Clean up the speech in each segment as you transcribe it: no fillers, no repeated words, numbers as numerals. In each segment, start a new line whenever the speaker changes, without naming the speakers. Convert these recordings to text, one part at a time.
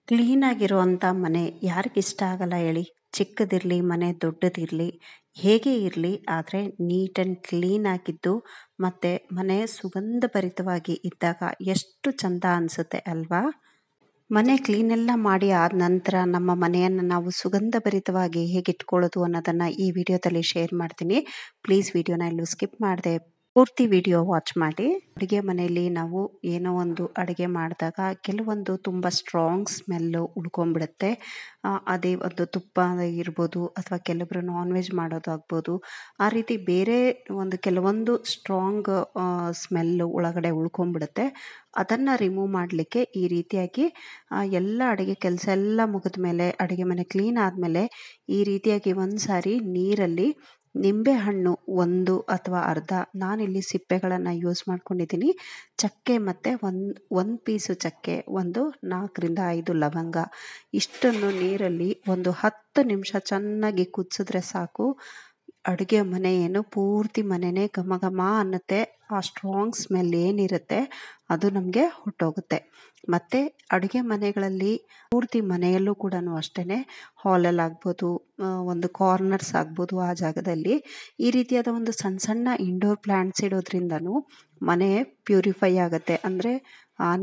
ಕ್ಲೀನಾಗಿರುವಂಥ ಮನೆ ಯಾರಿಗಿಷ್ಟ ಆಗಲ್ಲ ಹೇಳಿ? ಚಿಕ್ಕದಿರಲಿ, ಮನೆ ದೊಡ್ಡದಿರಲಿ, ಹೇಗೆ ಇರಲಿ ಆದರೆ ನೀಟ್ ಆ್ಯಂಡ್ ಕ್ಲೀನ್ ಆಗಿದ್ದು ಮತ್ತು ಮನೆ ಸುಗಂಧಭರಿತವಾಗಿ ಇದ್ದಾಗ ಎಷ್ಟು ಚಂದ ಅನಿಸುತ್ತೆ ಅಲ್ವಾ? ಮನೆ ಕ್ಲೀನೆಲ್ಲ ಮಾಡಿ ಆದ ನಂತರ ನಮ್ಮ ಮನೆಯನ್ನು ನಾವು ಸುಗಂಧಭರಿತವಾಗಿ ಹೇಗೆ ಇಟ್ಕೊಳ್ಳೋದು ಅನ್ನೋದನ್ನು ಈ ವಿಡಿಯೋದಲ್ಲಿ ಶೇರ್ ಮಾಡ್ತೀನಿ. ಪ್ಲೀಸ್ ವಿಡಿಯೋನ ಎಲ್ಲೂ ಸ್ಕಿಪ್ ಮಾಡದೆ ಪೂರ್ತಿ ವಿಡಿಯೋ ವಾಚ್ ಮಾಡಿ. ಅಡುಗೆ ಮನೆಯಲ್ಲಿ ನಾವು ಏನೋ ಒಂದು ಅಡುಗೆ ಮಾಡಿದಾಗ ಕೆಲವೊಂದು ತುಂಬ ಸ್ಟ್ರಾಂಗ್ ಸ್ಮೆಲ್ಲು ಉಳ್ಕೊಂಬಿಡುತ್ತೆ. ಅದೇ ಒಂದು ತುಪ್ಪ ಇರ್ಬೋದು ಅಥವಾ ಕೆಲವೊಬ್ಬರು ನಾನ್ ವೆಜ್ ಮಾಡೋದಾಗ್ಬೋದು. ಆ ರೀತಿ ಬೇರೆ ಒಂದು ಕೆಲವೊಂದು ಸ್ಟ್ರಾಂಗ್ ಸ್ಮೆಲ್ಲು ಒಳಗಡೆ ಉಳ್ಕೊಂಬಿಡುತ್ತೆ. ಅದನ್ನು ರಿಮೂವ್ ಮಾಡಲಿಕ್ಕೆ ಈ ರೀತಿಯಾಗಿ ಎಲ್ಲ ಅಡುಗೆ ಕೆಲಸ ಎಲ್ಲ ಮುಗಿದ ಮೇಲೆ ಅಡುಗೆ ಮನೆ ಕ್ಲೀನ್ ಆದಮೇಲೆ ಈ ರೀತಿಯಾಗಿ ಒಂದು ಸಾರಿ ನೀರಲ್ಲಿ ನಿಂಬೆಹಣ್ಣು ಒಂದು ಅಥವಾ ಅರ್ಧ, ನಾನಿಲ್ಲಿ ಸಿಪ್ಪೆಗಳನ್ನು ಯೂಸ್ ಮಾಡ್ಕೊಂಡಿದ್ದೀನಿ, ಚಕ್ಕೆ ಮತ್ತು ಒಂದು ಪೀಸು ಚಕ್ಕೆ, ಒಂದು 4-5 ಲವಂಗ, ಇಷ್ಟನ್ನು ನೀರಲ್ಲಿ ಒಂದು 10 ನಿಮಿಷ ಚೆನ್ನಾಗಿ ಕುದಿಸಿದ್ರೆ ಸಾಕು. ಅಡುಗೆ ಮನೆ ಏನು ಪೂರ್ತಿ ಮನೆಯೇ ಘಮ ಘಮ ಅನ್ನುತ್ತೆ. ಆ ಸ್ಟ್ರಾಂಗ್ ಸ್ಮೆಲ್ ಏನಿರುತ್ತೆ ಅದು ನಮಗೆ ಹೊಟ್ಟೋಗುತ್ತೆ. ಮತ್ತು ಅಡುಗೆ ಮನೆಗಳಲ್ಲಿ ಪೂರ್ತಿ ಮನೆಯಲ್ಲೂ ಕೂಡ ಅಷ್ಟೇ, ಹಾಲಲ್ಲಾಗ್ಬೋದು, ಒಂದು ಕಾರ್ನರ್ಸ್ ಆಗ್ಬೋದು, ಆ ಜಾಗದಲ್ಲಿ ಈ ರೀತಿಯಾದ ಒಂದು ಸಣ್ಣ ಸಣ್ಣ ಇಂಡೋರ್ ಪ್ಲ್ಯಾಂಟ್ಸ್ ಇಡೋದ್ರಿಂದನೂ ಮನೆ ಪ್ಯೂರಿಫೈ ಆಗುತ್ತೆ. ಅಂದರೆ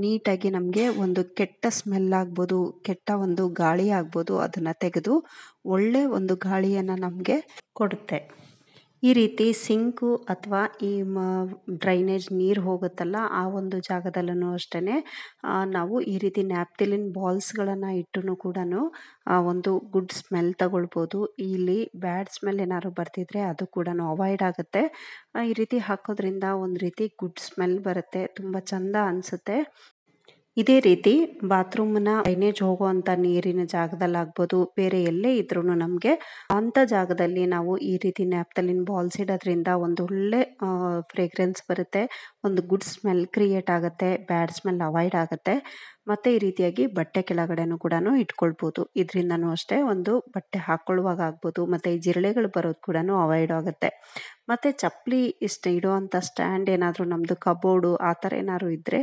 ನೀಟಾಗಿ ನಮಗೆ ಒಂದು ಕೆಟ್ಟ ಸ್ಮೆಲ್ ಆಗ್ಬೋದು, ಕೆಟ್ಟ ಒಂದು ಗಾಳಿ ಆಗ್ಬೋದು, ಅದನ್ನು ತೆಗೆದು ಒಳ್ಳೆ ಒಂದು ಗಾಳಿಯನ್ನು ನಮಗೆ ಕೊಡುತ್ತೆ. ಈ ರೀತಿ ಸಿಂಕು ಅಥವಾ ಈ ಡ್ರೈನೇಜ್ ನೀರು ಹೋಗುತ್ತಲ್ಲ ಆ ಒಂದು ಜಾಗದಲ್ಲೂ ಅಷ್ಟೇ ನಾವು ಈ ರೀತಿ ನ್ಯಾಪ್ಥಲಿನ್ ಬಾಲ್ಸ್ಗಳನ್ನು ಇಟ್ಟು ಕೂಡ ಒಂದು ಗುಡ್ ಸ್ಮೆಲ್ ತಗೊಳ್ಬೋದು. ಇಲ್ಲಿ ಬ್ಯಾಡ್ ಸ್ಮೆಲ್ ಏನಾದ್ರು ಬರ್ತಿದ್ರೆ ಅದು ಕೂಡ ಅವಾಯ್ಡ್ ಆಗುತ್ತೆ. ಈ ರೀತಿ ಹಾಕೋದ್ರಿಂದ ಒಂದು ರೀತಿ ಗುಡ್ ಸ್ಮೆಲ್ ಬರುತ್ತೆ, ತುಂಬ ಚಂದ ಅನಿಸುತ್ತೆ. ಇದೇ ರೀತಿ ಬಾತ್ರೂಮ್ನ ಡ್ರೈನೇಜ್ ಹೋಗುವಂಥ ನೀರಿನ ಜಾಗದಲ್ಲಾಗ್ಬೋದು, ಬೇರೆ ಎಲ್ಲೇ ಇದ್ರೂ ನಮಗೆ ಅಂಥ ಜಾಗದಲ್ಲಿ ನಾವು ಈ ರೀತಿ ನ್ಯಾಪ್ಥಲಿನ್ ಬಾಲ್ಸ್ ಇಡೋದ್ರಿಂದ ಒಂದು ಒಳ್ಳೆ ಫ್ರೇಗ್ರೆನ್ಸ್ ಬರುತ್ತೆ, ಒಂದು ಗುಡ್ ಸ್ಮೆಲ್ ಕ್ರಿಯೇಟ್ ಆಗುತ್ತೆ, ಬ್ಯಾಡ್ ಸ್ಮೆಲ್ ಅವಾಯ್ಡ್ ಆಗುತ್ತೆ. ಮತ್ತು ಈ ರೀತಿಯಾಗಿ ಬಟ್ಟೆ ಕೆಳಗಡೆನೂ ಕೂಡ ಇಟ್ಕೊಳ್ಬೋದು. ಇದರಿಂದನೂ ಅಷ್ಟೇ ಒಂದು ಬಟ್ಟೆ ಹಾಕ್ಕೊಳ್ಳುವಾಗ ಆಗ್ಬೋದು, ಮತ್ತು ಈ ಜಿರಳೆಗಳು ಬರೋದು ಕೂಡ ಅವಾಯ್ಡ್ ಆಗುತ್ತೆ. ಮತ್ತು ಚಪ್ಪಲಿ ಇಡುವಂಥ ಸ್ಟ್ಯಾಂಡ್ ಏನಾದರೂ ನಮ್ಮದು ಕಬೋರ್ಡು ಆ ಥರ ಏನಾದ್ರು ಇದ್ದರೆ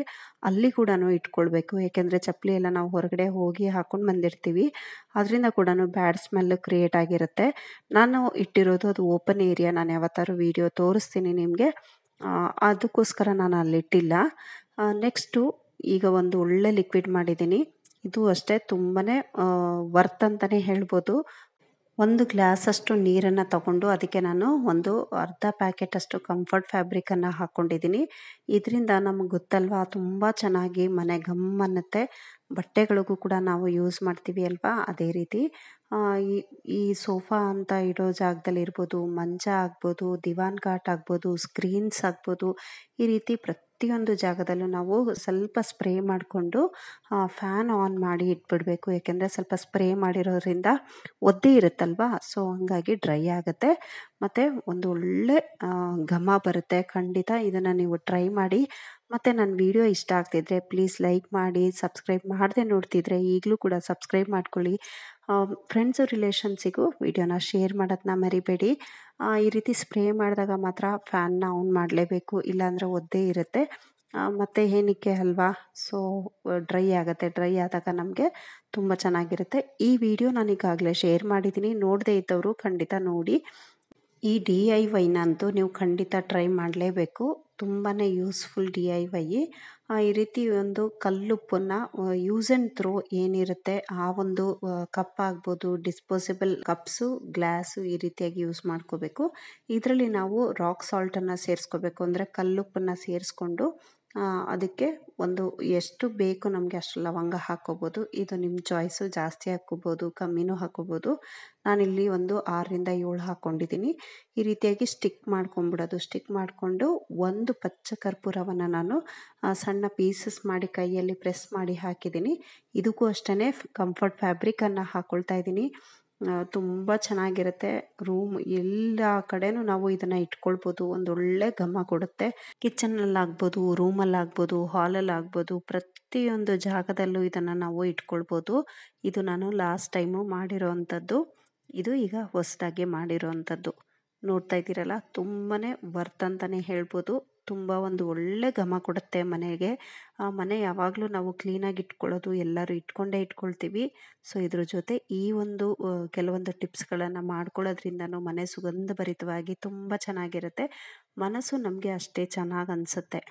ಅಲ್ಲಿ ಕೂಡ ಇಟ್ಕೊಳ್ಬೇಕು. ಏಕೆಂದರೆ ಚಪ್ಪಲಿ ಎಲ್ಲ ನಾವು ಹೊರಗಡೆ ಹೋಗಿ ಹಾಕ್ಕೊಂಡು ಬಂದಿರ್ತೀವಿ, ಅದರಿಂದ ಕೂಡ ಬ್ಯಾಡ್ ಸ್ಮೆಲ್ಲು ಕ್ರಿಯೇಟ್ ಆಗಿರುತ್ತೆ. ನಾನು ಇಟ್ಟಿರೋದು ಅದು ಓಪನ್ ಏರಿಯಾ, ನಾನು ಯಾವತ್ತಾದ್ರು ವಿಡಿಯೋ ತೋರಿಸ್ತೀನಿ ನಿಮಗೆ, ಅದಕ್ಕೋಸ್ಕರ ನಾನು ಅಲ್ಲಿಟ್ಟಿಲ್ಲ. ನೆಕ್ಸ್ಟು ಈಗ ಒಂದು ಒಳ್ಳೆ ಲಿಕ್ವಿಡ್ ಮಾಡಿದ್ದೀನಿ. ಇದು ಅಷ್ಟೇ ತುಂಬಾ ವರ್ತ್ ಅಂತಲೇ ಹೇಳ್ಬೋದು. 1 ಗ್ಲಾಸಷ್ಟು ನೀರನ್ನು ತಗೊಂಡು ಅದಕ್ಕೆ ನಾನು ಒಂದು ಅರ್ಧ ಪ್ಯಾಕೆಟಷ್ಟು ಕಂಫರ್ಟ್ ಫ್ಯಾಬ್ರಿಕನ್ನು ಹಾಕ್ಕೊಂಡಿದ್ದೀನಿ. ಇದರಿಂದ ನಮಗೆ ಗೊತ್ತಲ್ವಾ ತುಂಬ ಚೆನ್ನಾಗಿ ಮನೆ ಘಮ್ ಅನ್ನುತ್ತೆ. ಬಟ್ಟೆಗಳಿಗೂ ಕೂಡ ನಾವು ಯೂಸ್ ಮಾಡ್ತೀವಿ ಅಲ್ವಾ, ಅದೇ ರೀತಿ ಈ ಸೋಫಾ ಅಂತ ಇಡೋ ಜಾಗದಲ್ಲಿ ಇರ್ಬೋದು, ಮಂಚ ಆಗ್ಬೋದು, ದಿವಾನ್ ಕಾಟ್ ಆಗ್ಬೋದು, ಸ್ಕ್ರೀನ್ಸ್ ಆಗ್ಬೋದು, ಈ ರೀತಿ ಪ್ರತಿಯೊಂದು ಜಾಗದಲ್ಲೂ ನಾವು ಸ್ವಲ್ಪ ಸ್ಪ್ರೇ ಮಾಡಿಕೊಂಡು ಫ್ಯಾನ್ ಆನ್ ಮಾಡಿ ಇಟ್ಬಿಡಬೇಕು. ಏಕೆಂದರೆ ಸ್ವಲ್ಪ ಸ್ಪ್ರೇ ಮಾಡಿರೋದ್ರಿಂದ ಒದ್ದೆ ಇರುತ್ತಲ್ವ, ಸೊ ಹಂಗಾಗಿ ಡ್ರೈ ಆಗುತ್ತೆ ಮತ್ತು ಒಂದು ಒಳ್ಳೆ ಘಮ ಬರುತ್ತೆ. ಖಂಡಿತ ಇದನ್ನು ನೀವು ಟ್ರೈ ಮಾಡಿ. ಮತ್ತು ನನ್ನ ವಿಡಿಯೋ ಇಷ್ಟ ಆಗ್ತಿದ್ರೆ ಪ್ಲೀಸ್ ಲೈಕ್ ಮಾಡಿ, ಸಬ್ಸ್ಕ್ರೈಬ್ ಮಾಡದೆ ನೋಡ್ತಿದ್ರೆ ಈಗಲೂ ಕೂಡ ಸಬ್ಸ್ಕ್ರೈಬ್ ಮಾಡ್ಕೊಳ್ಳಿ. ಫ್ರೆಂಡ್ಸು ರಿಲೇಷನ್ಸಿಗೂ ವಿಡಿಯೋನ ಶೇರ್ ಮಾಡೋದನ್ನ ಮರಿಬೇಡಿ. ಈ ರೀತಿ ಸ್ಪ್ರೇ ಮಾಡಿದಾಗ ಮಾತ್ರ ಫ್ಯಾನ್ನ ಆನ್ ಮಾಡಲೇಬೇಕು, ಇಲ್ಲಾಂದರೆ ಒದ್ದೆ ಇರುತ್ತೆ. ಮತ್ತು ಏನಕ್ಕೆ ಅಲ್ವಾ, ಸೊ ಡ್ರೈ ಆಗುತ್ತೆ. ಡ್ರೈ ಆದಾಗ ನಮಗೆ ತುಂಬ ಚೆನ್ನಾಗಿರುತ್ತೆ. ಈ ವಿಡಿಯೋ ನಾನು ಈಗಾಗಲೇ ಶೇರ್ ಮಾಡಿದ್ದೀನಿ, ನೋಡದೇ ಇದ್ದವರು ಖಂಡಿತ ನೋಡಿ. ಈ DIYನಂತೂ ನೀವು ಖಂಡಿತ ಟ್ರೈ ಮಾಡಲೇಬೇಕು, ತುಂಬಾ ಯೂಸ್ಫುಲ್ DIY. ಈ ರೀತಿ ಒಂದು ಕಲ್ಲುಪ್ಪನ್ನು ಯೂಸ್ ಆ್ಯಂಡ್ ಥ್ರೋ ಏನಿರುತ್ತೆ ಆ ಒಂದು ಕಪ್ ಆಗ್ಬೋದು, ಡಿಸ್ಪೋಸಿಬಲ್ ಕಪ್ಸು, ಗ್ಲಾಸು ಈ ರೀತಿಯಾಗಿ ಯೂಸ್ ಮಾಡ್ಕೋಬೇಕು. ಇದರಲ್ಲಿ ನಾವು ರಾಕ್ ಸಾಲ್ಟನ್ನು ಸೇರಿಸ್ಕೋಬೇಕು. ಅಂದರೆ ಕಲ್ಲುಪ್ಪನ್ನು ಸೇರಿಸ್ಕೊಂಡು ಅದಕ್ಕೆ ಒಂದು ಎಷ್ಟು ಬೇಕು ನಮಗೆ ಅಷ್ಟು ಲವಂಗ ಹಾಕ್ಕೋಬೋದು. ಇದು ನಿಮ್ಮ ಚಾಯ್ಸು, ಜಾಸ್ತಿ ಹಾಕ್ಕೋಬೋದು, ಕಮ್ಮಿನೂ ಹಾಕ್ಕೋಬೋದು. ನಾನಿಲ್ಲಿ ಒಂದು 6-7 ಹಾಕ್ಕೊಂಡಿದ್ದೀನಿ. ಈ ರೀತಿಯಾಗಿ ಸ್ಟಿಕ್ ಮಾಡ್ಕೊಂಬಿಡೋದು. ಸ್ಟಿಕ್ ಮಾಡಿಕೊಂಡು ಒಂದು ಪಚ್ಚ ಕರ್ಪೂರವನ್ನು ನಾನು ಸಣ್ಣ ಪೀಸಸ್ ಮಾಡಿ ಕೈಯಲ್ಲಿ ಪ್ರೆಸ್ ಮಾಡಿ ಹಾಕಿದ್ದೀನಿ. ಇದಕ್ಕೂ ಅಷ್ಟೇ ಕಂಫರ್ಟ್ ಫ್ಯಾಬ್ರಿಕನ್ನು ಹಾಕ್ಕೊಳ್ತಾ ಇದ್ದೀನಿ. ತುಂಬ ಚೆನ್ನಾಗಿರುತ್ತೆ. ರೂಮ್ ಎಲ್ಲ ಕಡೆನೂ ನಾವು ಇದನ್ನು ಇಟ್ಕೊಳ್ಬೋದು, ಒಂದು ಒಳ್ಳೆ ಘಮ ಕೊಡುತ್ತೆ. ಕಿಚನಲ್ಲಾಗ್ಬೋದು, ರೂಮಲ್ಲಾಗ್ಬೋದು, ಹಾಲಲ್ಲಾಗ್ಬೋದು, ಪ್ರತಿಯೊಂದು ಜಾಗದಲ್ಲೂ ಇದನ್ನು ನಾವು ಇಟ್ಕೊಳ್ಬೋದು. ಇದು ನಾನು ಲಾಸ್ಟ್ ಟೈಮು ಮಾಡಿರೋ ಅಂಥದ್ದು, ಇದು ಈಗ ಹೊಸದಾಗಿ ಮಾಡಿರೋ ಅಂಥದ್ದು. ನೋಡ್ತಾ ಇದ್ದೀರಲ್ಲ, ತುಂಬಾ ವರ್ತ್ ಅಂತಲೇ ಹೇಳ್ಬೋದು. ತುಂಬ ಒಂದು ಒಳ್ಳೆ ಘಮ ಕೊಡುತ್ತೆ ಮನೆಗೆ. ಮನೆ ಯಾವಾಗಲೂ ನಾವು ಕ್ಲೀನಾಗಿ ಇಟ್ಕೊಳ್ಳೋದು ಎಲ್ಲರೂ ಇಟ್ಕೊಳ್ತೀವಿ. ಸೊ ಇದ್ರ ಜೊತೆ ಈ ಒಂದು ಕೆಲವೊಂದು ಟಿಪ್ಸ್ಗಳನ್ನು ಮಾಡ್ಕೊಳ್ಳೋದ್ರಿಂದನೂ ಮನೆ ಸುಗಂಧಭರಿತವಾಗಿ ತುಂಬ ಚೆನ್ನಾಗಿರುತ್ತೆ. ಮನಸ್ಸು ನಮಗೆ ಅಷ್ಟೇ ಚೆನ್ನಾಗಿ ಅನಿಸುತ್ತೆ.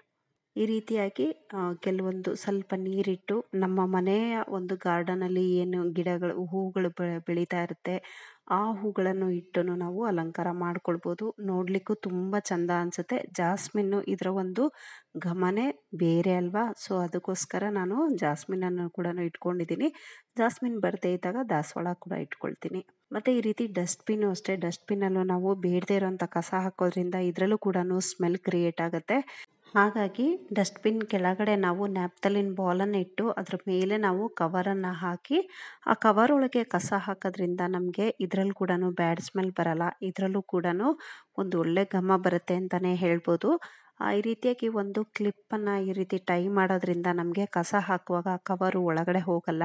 ಈ ರೀತಿಯಾಗಿ ಕೆಲವೊಂದು ಸ್ವಲ್ಪ ನೀರಿಟ್ಟು ನಮ್ಮ ಮನೆಯ ಒಂದು ಗಾರ್ಡನಲ್ಲಿ ಏನು ಗಿಡಗಳು ಹೂಗಳು ಬೆಳೀತಾ ಇರುತ್ತೆ, ಆ ಹೂಗಳನ್ನು ಇಟ್ಟು ನಾವು ಅಲಂಕಾರ ಮಾಡ್ಕೊಳ್ಬೋದು. ನೋಡಲಿಕ್ಕೂ ತುಂಬ ಚಂದ ಅನಿಸುತ್ತೆ. ಜಾಸ್ಮಿನ್ನು ಇದರ ಒಂದು ಘಮನೇ ಬೇರೆ ಅಲ್ವಾ. ಸೊ ಅದಕ್ಕೋಸ್ಕರ ನಾನು ಜಾಸ್ಮಿನನ್ನು ಕೂಡ ಇಟ್ಕೊಂಡಿದ್ದೀನಿ. ಜಾಸ್ಮಿನ್ ಬರದೇ ಇದ್ದಾಗ ದಾಸವಾಳ ಕೂಡ ಇಟ್ಕೊಳ್ತೀನಿ. ಮತ್ತು ಈ ರೀತಿ ಡಸ್ಟ್ಬಿನ್ನು ಅಷ್ಟೇ. ಡಸ್ಟ್ಬಿನ್ನಲ್ಲೂ ನಾವು ಬೇಡದೇ ಇರೋಂಥ ಕಸ ಹಾಕೋದ್ರಿಂದ ಇದರಲ್ಲೂ ಕೂಡ ಸ್ಮೆಲ್ ಕ್ರಿಯೇಟ್ ಆಗುತ್ತೆ. ಹಾಗಾಗಿ ಡಸ್ಟ್ಬಿನ್ ಕೆಳಗಡೆ ನಾವು ನ್ಯಾಪ್ಥಲಿನ್ ಬಾಲನ್ನು ಇಟ್ಟು ಅದ್ರ ಮೇಲೆ ನಾವು ಕವರನ್ನು ಹಾಕಿ ಆ ಕವರ್ ಒಳಗೆ ಕಸ ಹಾಕೋದ್ರಿಂದ ನಮಗೆ ಇದರಲ್ಲೂ ಕೂಡ ಬ್ಯಾಡ್ ಸ್ಮೆಲ್ ಬರಲ್ಲ. ಇದರಲ್ಲೂ ಕೂಡ ಒಂದು ಒಳ್ಳೆ ಘಮ ಬರುತ್ತೆ ಅಂತಲೇ ಹೇಳ್ಬೋದು. ಈ ರೀತಿಯಾಗಿ ಒಂದು ಕ್ಲಿಪ್ಪನ್ನು ಈ ರೀತಿ ಟೈ ಮಾಡೋದ್ರಿಂದ ನಮಗೆ ಕಸ ಹಾಕುವಾಗ ಆ ಕವರು ಒಳಗಡೆ ಹೋಗಲ್ಲ.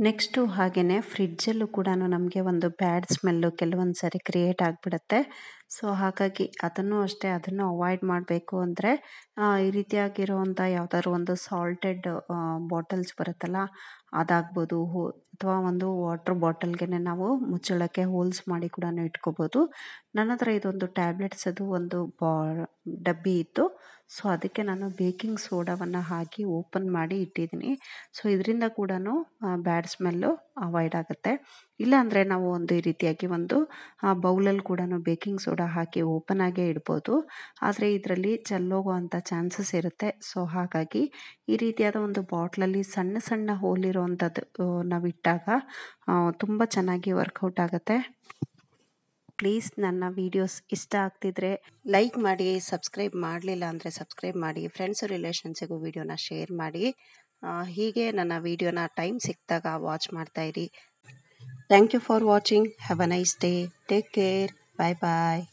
ನೆಕ್ಸ್ಟು ಹಾಗೆಯೇ ಫ್ರಿಡ್ಜಲ್ಲೂ ಕೂಡ ನಮಗೆ ಒಂದು ಬ್ಯಾಡ್ ಸ್ಮೆಲ್ಲು ಕೆಲವೊಂದು ಸಾರಿ ಕ್ರಿಯೇಟ್ ಆಗಿಬಿಡುತ್ತೆ. ಸೊ ಹಾಗಾಗಿ ಅದನ್ನು ಅಷ್ಟೇ, ಅದನ್ನು ಅವಾಯ್ಡ್ ಮಾಡಬೇಕು ಅಂದರೆ ಈ ರೀತಿಯಾಗಿರುವಂಥ ಯಾವುದಾದ್ರು ಒಂದು ಸಾಲ್ಟೆಡ್ ಬಾಟಲ್ಸ್ ಬರುತ್ತಲ್ಲ, ಅದಾಗ್ಬೋದು. ಅಥವಾ ಒಂದು ವಾಟ್ರ್ ಬಾಟಲ್ಗೆ ನಾವು ಮುಚ್ಚಳಕ್ಕೆ ಹೋಲ್ಸ್ ಮಾಡಿ ಕೂಡ ಇಟ್ಕೋಬೋದು. ನನ್ನ ಹತ್ರ ಇದೊಂದು ಟ್ಯಾಬ್ಲೆಟ್ಸದು ಒಂದು ಡಬ್ಬಿ ಇತ್ತು. ಸೊ ಅದಕ್ಕೆ ನಾನು ಬೇಕಿಂಗ್ ಸೋಡಾವನ್ನು ಹಾಕಿ ಓಪನ್ ಮಾಡಿ ಇಟ್ಟಿದ್ದೀನಿ. ಸೊ ಇದರಿಂದ ಕೂಡ ಬ್ಯಾಡ್ ಸ್ಮೆಲ್ಲು ಅವಾಯ್ಡ್ ಆಗುತ್ತೆ. ಇಲ್ಲಾಂದರೆ ನಾವು ಒಂದು ಈ ರೀತಿಯಾಗಿ ಒಂದು ಬೌಲಲ್ಲಿ ಕೂಡ ಬೇಕಿಂಗ್ ಸೋಡಾ ಹಾಕಿ ಓಪನ್ ಆಗೇ ಇಡ್ಬೋದು. ಆದರೆ ಇದರಲ್ಲಿ ಚೆಲ್ಲೋಗುವಂಥ ಚಾನ್ಸಸ್ ಇರುತ್ತೆ. ಸೊ ಹಾಗಾಗಿ ಈ ರೀತಿಯಾದ ಒಂದು ಬಾಟ್ಲಲ್ಲಿ ಸಣ್ಣ ಸಣ್ಣ ಹೋಲಿರುವಂಥದ್ದು ನಾವು ಇಟ್ಟಾಗ ತುಂಬ ಚೆನ್ನಾಗಿ ವರ್ಕೌಟ್ ಆಗುತ್ತೆ. ಪ್ಲೀಸ್ ನನ್ನ ವೀಡಿಯೋಸ್ ಇಷ್ಟ ಆಗ್ತಿದ್ರೆ ಲೈಕ್ ಮಾಡಿ, ಸಬ್ಸ್ಕ್ರೈಬ್ ಮಾಡಲಿಲ್ಲ ಅಂದರೆ ಸಬ್ಸ್ಕ್ರೈಬ್ ಮಾಡಿ, ಫ್ರೆಂಡ್ಸು ರಿಲೇಷನ್ಸಿಗೂ ವೀಡಿಯೋನ ಶೇರ್ ಮಾಡಿ. ಹೀಗೆ ನನ್ನ ವೀಡಿಯೋನ ಟೈಮ್ ಸಿಕ್ಕಿದಾಗ ವಾಚ್ ಮಾಡ್ತಾಯಿರಿ. Thank you for watching. Have a nice day. Take care. Bye bye.